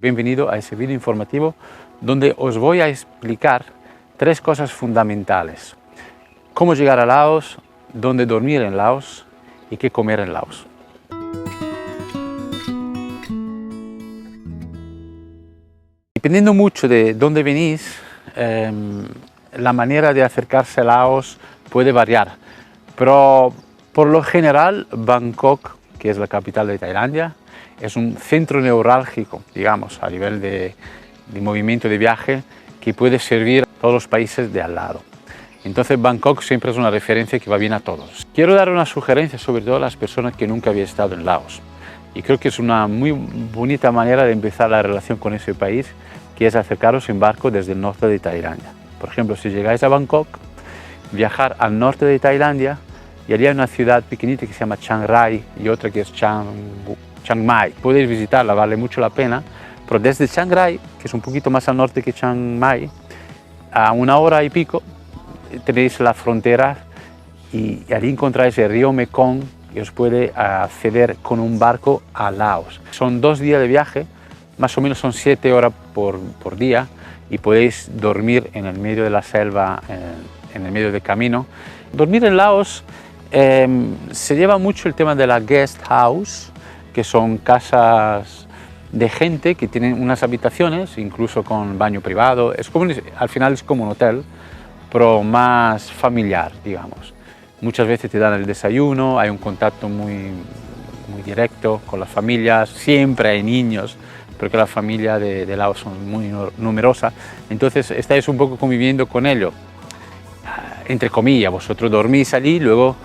Bienvenido a ese vídeo informativo donde os voy a explicar tres cosas fundamentales: cómo llegar a Laos, dónde dormir en Laos y qué comer en Laos. Dependiendo mucho de dónde venís, la manera de acercarse a Laos puede variar, pero por lo general Bangkok, que es la capital de Tailandia, es un centro neurálgico, digamos, a nivel de movimiento de viaje que puede servir a todos los países de al lado. Entonces Bangkok siempre es una referencia que va bien a todos. Quiero dar una sugerencia sobre todo a las personas que nunca habían estado en Laos. Y creo que es una muy bonita manera de empezar la relación con ese país, que es acercaros en barco desde el norte de Tailandia. Por ejemplo, si llegáis a Bangkok, viajar al norte de Tailandia, y allí hay una ciudad pequeñita que se llama Chiang Rai y otra que es Chiang Mai. Podéis visitarla, vale mucho la pena, pero desde Chiang Rai, que es un poquito más al norte que Chiang Mai, a 1 hora y pico tenéis la frontera y allí encontráis el río Mekong y os puede acceder con un barco a Laos. Son 2 días de viaje, más o menos son 7 horas por día, y podéis dormir en el medio de la selva, en el medio del camino. Dormir en Laos se lleva mucho el tema de la guest house, que son casas de gente que tienen unas habitaciones, incluso con baño privado. Al final es como un hotel, pero más familiar, digamos. Muchas veces te dan el desayuno, hay un contacto muy directo con las familias, siempre hay niños, porque la familia de Laos son muy numerosa, entonces estáis un poco conviviendo con ellos, entre comillas. Vosotros dormís allí, luego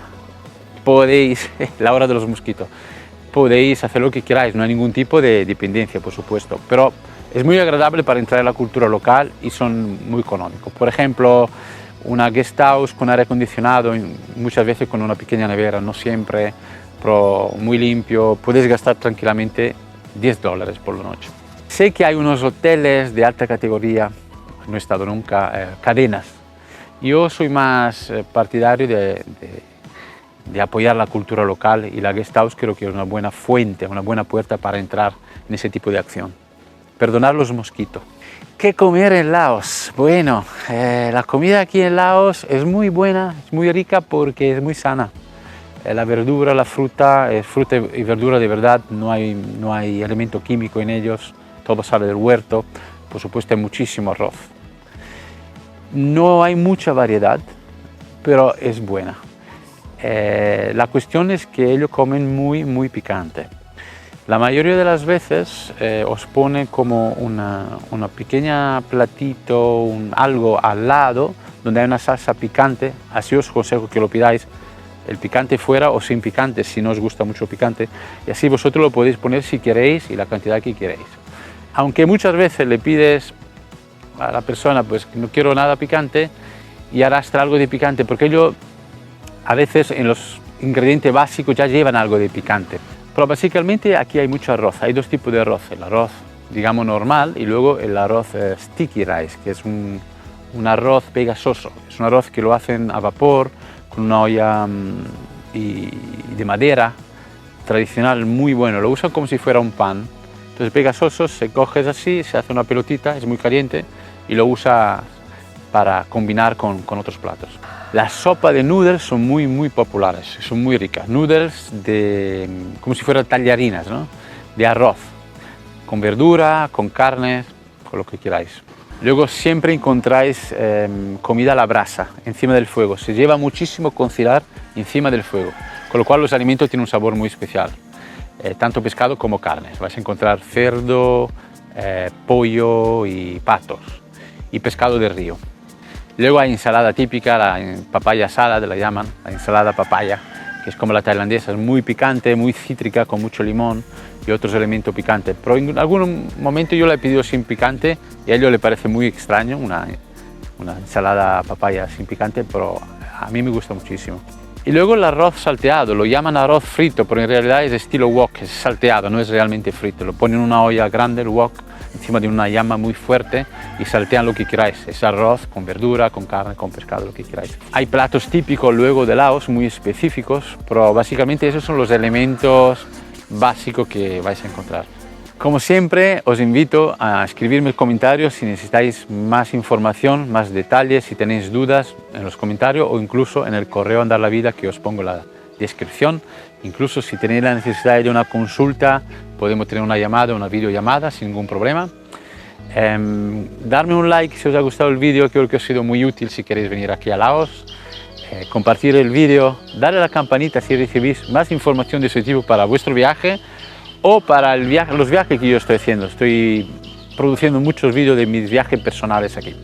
podéis, la hora de los mosquitos, podéis hacer lo que queráis, no hay ningún tipo de dependencia, por supuesto, pero es muy agradable para entrar en la cultura local y son muy económicos. Por ejemplo, una guest house con aire acondicionado, muchas veces con una pequeña nevera, no siempre, pero muy limpio, puedes gastar tranquilamente $10 por la noche. Sé que hay unos hoteles de alta categoría, no he estado nunca, cadenas. Yo soy más partidario de apoyar la cultura local, y la guest house creo que es una buena fuente, una buena puerta para entrar en ese tipo de acción. Perdonar los mosquitos. ¿Qué comer en Laos? Bueno, la comida aquí en Laos es muy buena, es muy rica porque es muy sana. La verdura, la fruta, es fruta y verdura de verdad, no hay elemento químico en ellos, todo sale del huerto. Por supuesto hay muchísimo arroz. No hay mucha variedad, pero es buena. La cuestión es que ellos comen muy picante. La mayoría de las veces os pone como una pequeña platito, algo al lado donde hay una salsa picante. Así os aconsejo que lo pidáis, el picante fuera o sin picante, si no os gusta mucho picante, y así vosotros lo podéis poner si queréis y la cantidad que queréis. Aunque muchas veces le pides a la persona, pues no quiero nada picante, y arrastra algo de picante, porque ellos a veces en los ingredientes básicos ya llevan algo de picante. Pero básicamente aquí hay mucho arroz, hay 2 tipos de arroz: el arroz, digamos, normal, y luego el arroz sticky rice, que es un arroz pegajoso. Es un arroz que lo hacen a vapor, con una olla de madera tradicional, muy bueno. Lo usan como si fuera un pan. Entonces pegajoso, se coge así, se hace una pelotita, es muy caliente, y lo usa para combinar con otros platos. Las sopas de noodles son muy populares, son muy ricas. Noodles como si fueran tallarinas, ¿no? De arroz, con verdura, con carne, con lo que queráis. Luego siempre encontráis comida a la brasa, encima del fuego. Se lleva muchísimo cocinar encima del fuego, con lo cual los alimentos tienen un sabor muy especial. Tanto pescado como carnes. Vais a encontrar cerdo, pollo y patos, y pescado de río. Luego hay ensalada típica, la papaya salad la llaman, la ensalada papaya, que es como la tailandesa, es muy picante, muy cítrica, con mucho limón y otros elementos picantes. Pero en algún momento yo la he pedido sin picante y a ellos le parece muy extraño una ensalada papaya sin picante, pero a mí me gusta muchísimo. Y luego el arroz salteado, lo llaman arroz frito, pero en realidad es estilo wok, es salteado, no es realmente frito. Lo ponen en una olla grande, el wok, encima de una llama muy fuerte, y saltean lo que queráis. Es arroz con verdura, con carne, con pescado, lo que queráis. Hay platos típicos luego de Laos, muy específicos, pero básicamente esos son los elementos básicos que vais a encontrar. Como siempre, os invito a escribirme en comentarios si necesitáis más información, más detalles, si tenéis dudas en los comentarios o incluso en el correo Andar la Vida que os pongo en la descripción. Incluso si tenéis la necesidad de una consulta, podemos tener una llamada, una videollamada sin ningún problema. Darme un like si os ha gustado el vídeo, creo que ha sido muy útil si queréis venir aquí a Laos. Compartir el vídeo, darle a la campanita si recibís más información de ese tipo para vuestro viaje o para los viajes que yo estoy haciendo. Estoy produciendo muchos vídeos de mis viajes personales aquí.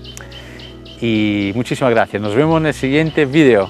Y muchísimas gracias. Nos vemos en el siguiente vídeo.